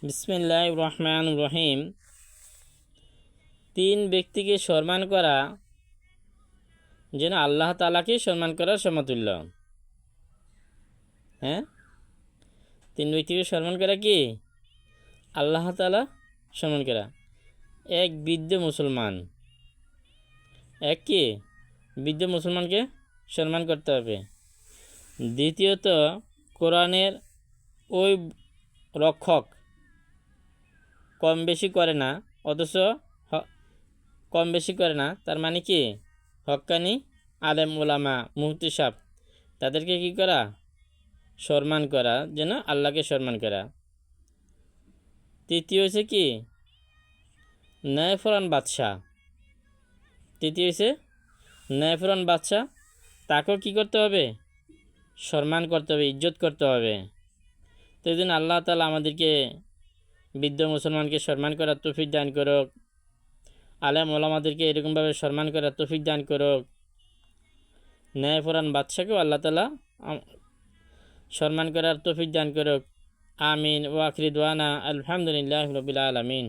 বিসমিল্লাহির রহমানির রহিম। তিন ব্যক্তিকে সম্মান করা যেন আল্লাহ তাআলাকে সম্মান করার সমতুল্য। হ্যাঁ, তিন ব্যক্তিকে সম্মান করা কি আল্লাহ তাআলা সম্মান করা। এক বৃদ্ধ মুসলমান, এক কি বৃদ্ধ মুসলমানকে সম্মান করতে হবে। দ্বিতীয়ত কোরআনের ওই রক্ষক কম বেশি করে না, অথচ কম বেশি করে না, তার মানে কি হক্কানি আলেম ওলামা মুফতি সাহেব তাদেরকে কি করা সম্মান করা, যেন আল্লাহকে সম্মান করা। তৃতীয় হচ্ছে কি ন্যায়পরায়ণ বাদশাহ। তৃতীয় হচ্ছে ন্যায়পরায়ণ বাদশাহ, তাকেও কি করতে হবে সম্মান করতে হবে, ইজ্জত করতে হবে। তো এই জন্য আল্লাহ তাআলা আমাদেরকে বৃদ্ধ মুসলমানকে সম্মান করার তৌফিক দান করুক, আলেম ওলামাদেরকে এরকমভাবে সম্মান করার তৌফিক দান করুক, ন্যায়পরায়ণ বাদশাকেও আল্লাহ তাআলা সম্মান করার তৌফিক দান করুক। আমিন। ওয়া আখিরু দাওয়ানা আলহামদুলিল্লাহি রাব্বিল আলামিন।